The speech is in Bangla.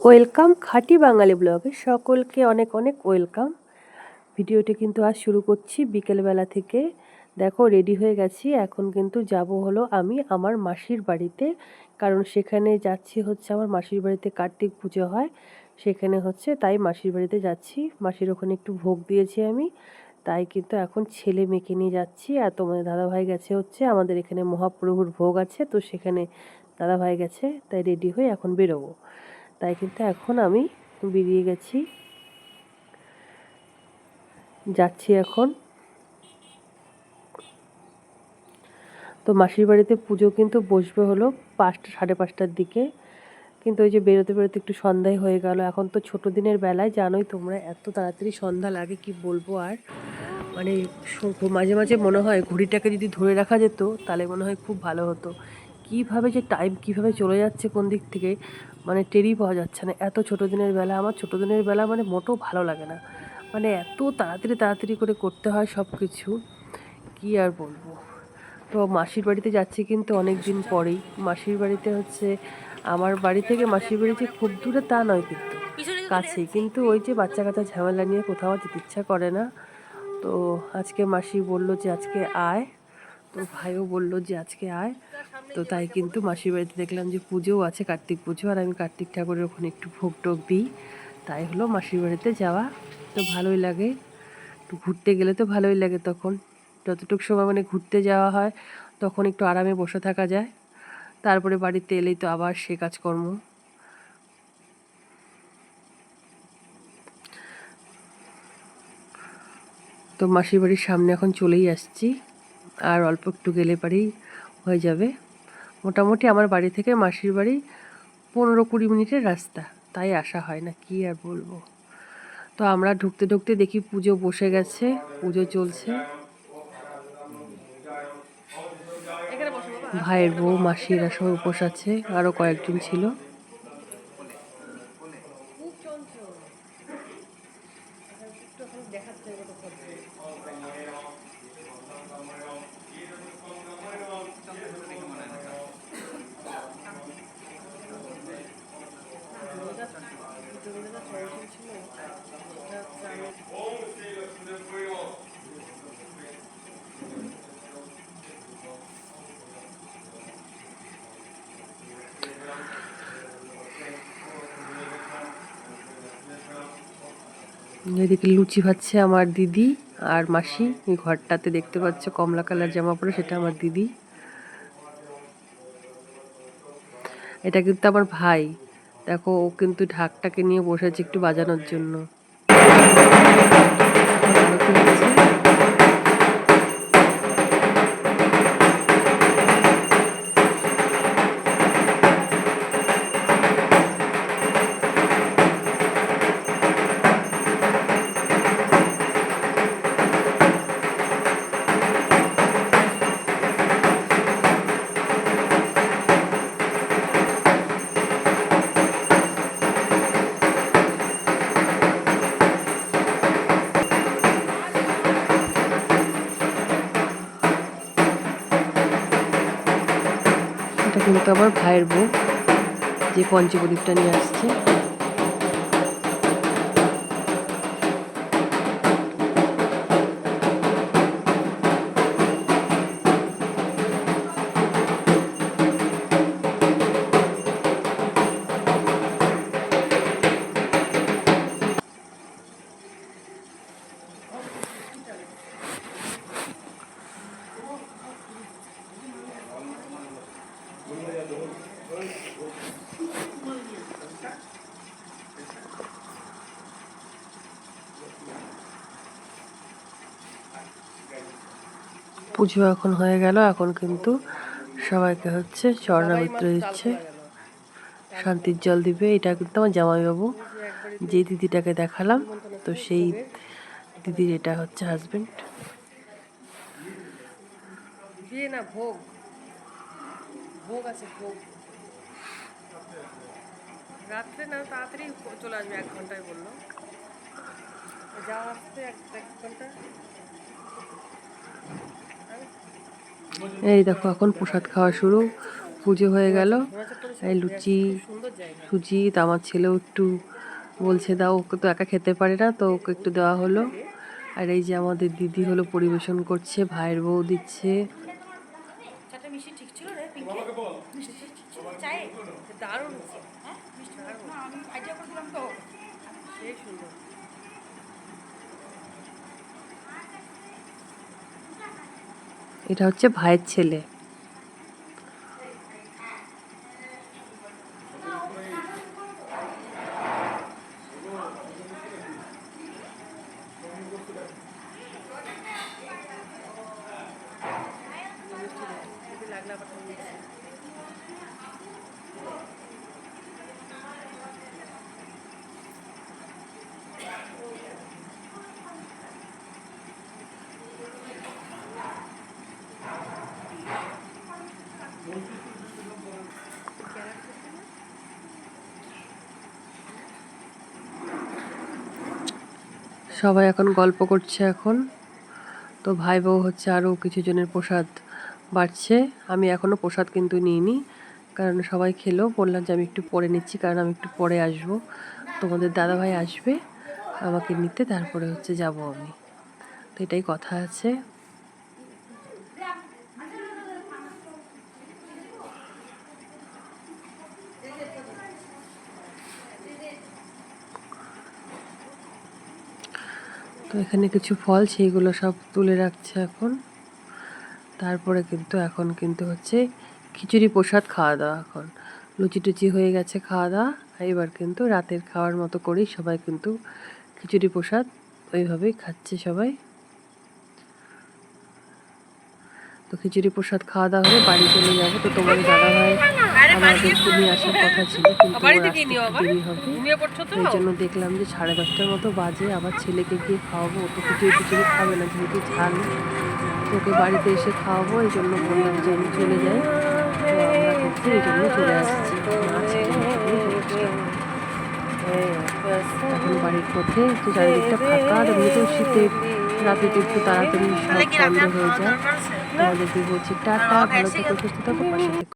ওয়েলকাম খাঁটি বাঙালি ব্লগে সকলকে অনেক অনেক ওয়েলকাম। ভিডিওটি কিন্তু আজ শুরু করছি বিকেলবেলা থেকে। দেখো রেডি হয়ে গেছি, এখন কিন্তু যাব হলো আমি আমার মাসির বাড়িতে, কারণ সেখানে যাচ্ছি হচ্ছে আমার মাসির বাড়িতে কার্তিক পুজো হয় সেখানে হচ্ছে, তাই মাসির বাড়িতে যাচ্ছি। মাসির ওখানে একটু ভোগ দিয়েছি আমি, তাই কিন্তু এখন ছেলে মেয়েকে নিয়ে যাচ্ছি। আর তোমাদের দাদাভাই গেছে হচ্ছে আমাদের এখানে মহাপ্রভুর ভোগ আছে, তো সেখানে দাদাভাই গেছে, তাই রেডি হয়ে এখন বেরোবো। তাই কিন্তু এখন আমি বেরিয়ে গেছি, যাচ্ছি এখন। তো মাসির বাড়িতে পুজো কিন্তু বসবে হলো 5টা 5:30টার দিকে, কিন্তু ওই যে বেরোতে বেরোতে একটু সন্ধ্যায় হয়ে গেল। এখন তো ছোটো দিনের বেলায় জানোই তোমরা এত তাড়াতাড়ি সন্ধ্যা লাগে কি বলবো। আর মানে মাঝে মাঝে মনে হয় ঘড়িটাকে যদি ধরে রাখা যেত তাহলে মনে হয় খুব ভালো হতো। কীভাবে যে টাইম কীভাবে চলে যাচ্ছে কোন দিক থেকে মানে টেরই পাওয়া যাচ্ছে না। এত ছোটো দিনের বেলা, আমার ছোটো দিনের বেলা মানে মোটেও ভালো লাগে না, মানে এত তাড়াতাড়ি তাড়াতাড়ি করে করতে হয় সব কিছু, কী আর বলবো। তো মাসির বাড়িতে যাচ্ছি কিন্তু অনেক দিন পরেই। মাসির বাড়িতে হচ্ছে আমার বাড়ি থেকে মাসির বাড়ি যে খুব দূরে তা নয়, কিন্তু কাছেই, কিন্তু ওই যে বাচ্চা কাচ্চা ঝামেলা নিয়ে কোথাও যেতে ইচ্ছা করে না। তো আজকে মাসি বলল যে আজকে আয়, তো ভাইও বলল যে আজকে আয়। তো তাই কিন্তু মাসির বাড়িতে দেখলাম যে পুজোও আছে, কার্তিক পুজো, আর আমি কার্তিক ঠাকুরের ওখানে একটু ভোগ টোগ দিই, তাই হলো মাসির বাড়িতে যাওয়া। তো ভালোই লাগে, একটু ঘুরতে গেলে তো ভালোই লাগে। তখন যতটুকু সময় মানে ঘুরতে যাওয়া হয় তখন একটু আরামে বসে থাকা যায়, তারপরে বাড়িতে এলেই তো আবার সে কাজকর্ম। তো মাসির বাড়ির সামনে এখন চলেই আসছি, আর অল্প একটু গেলে পারেই হয়ে যাবে। মোটামুটি আমার বাড়ি থেকে মাসির বাড়ি 15-20 মিনিটের রাস্তা, তাই আসা হয় না, কি আর বলবো। তো আমরা ঢুকতে ঢুকতে দেখি পুজো বসে গেছে, পুজো চলছে। ভাইয়ের বউ মাসিরা সব উপোস আছে, আরও কয়েকজন ছিল। এদিকে লুচি ভাজছে আমার দিদি আর মাসি। এই ঘরটাতে দেখতে পাচ্ছ কমলা কালার জামা পরে, সেটা আমার দিদি। এটা কিন্তু আমার ভাই, দেখো ও কিন্তু ঢাকটাকে নিয়ে বসেছে একটু বাজানোর জন্য। এটা কিন্তু আমার ভাইয়ের বউ, যে পঞ্চপ্রদীপটা নিয়ে আসছে। পুজো এখন হয়ে গেল, এখন কিন্তু সবাইকে হচ্ছে চরণামৃত দিচ্ছে, শান্তির জল দিবে। এটা কিন্তু আমার জামাইবাবু, যে দিদিটাকে দেখালাম, তো সেই দিদির এটা হচ্ছে হাজবেন্ড। না ভোগ, ভোগ আছে, ভোগ রাত্রে না, তাড়াতাড়ি চলে আসবে, 1 ঘন্টায় বললো, যাওয়া আসতে 1 ঘন্টা। এই দেখো এখন প্রসাদ খাওয়া শুরু, পুজো হয়ে গেল, এই লুচি সুজি, তো আমার ছেলেও একটু বলছে দাও, ওকে তো একা খেতে পারে না, তো ওকে একটু দেওয়া হলো। আর এই যে আমাদের দিদি হলো পরিবেশন করছে, ভাইয়ের বউ দিচ্ছে। এটা হচ্ছে ভাইয়ের ছেলে। সবাই এখন গল্প করছে এখন। তো ভাই বউ হচ্ছে আরও কিছু জনের প্রসাদ বাড়ছে। আমি এখনও প্রসাদ কিন্তু নিইনি, কারণ সবাই খেলো। বললাম যে আমি একটু পরে নিচ্ছি, কারণ আমি একটু পরে আসবো, তোমাদের দাদাভাই আসবে আমাকে নিতে, তারপরে হচ্ছে যাব আমি। তো এটাই কথা আছে। তো এখানে কিছু ফল, সেইগুলো সব তুলে রাখছে এখন। তারপরে কিন্তু এখন কিন্তু হচ্ছে খিচুড়ি প্রসাদ খাওয়া দাওয়া। এখন লুচি টুচি হয়ে গেছে খাওয়া দাওয়া, এবার কিন্তু রাতের খাওয়ার মতো করেই সবাই কিন্তু খিচুড়ি প্রসাদ ওইভাবেই খাচ্ছে সবাই। তো খিচুড়ি প্রসাদ খাওয়া দাওয়া হলে বাড়ি চলে যাবো। তো তোমাদের দাদাভাই আমাদেরকে নিয়ে আসার কথা ছিল, কিন্তু ওর আসতে দেরি হবে। এই জন্য দেখলাম যে 10:30টার মতো বাজে, আবার ছেলেকে গিয়ে খাওয়াবো। ও তো খিচুড়ি খাবে না, যেহেতু ঝাল, তোকে বাড়িতে এসে খাওয়াবো। এই জন্য বললাম যে আমি চলে যাই। তো আমরা হচ্ছে এই জন্য চলে আসছি, মা ছেলে এখন বাড়ির পথে। তো চারিদিকটা ফাঁকা, এমনিতেও শীতের রাতে তো একটু তাড়াতাড়ি সব বন্ধ হয়ে যায়। তোমাদেরকে বলছি টাটা, ভালো থেকো, সুস্থ থাকো, পাশে থেকো।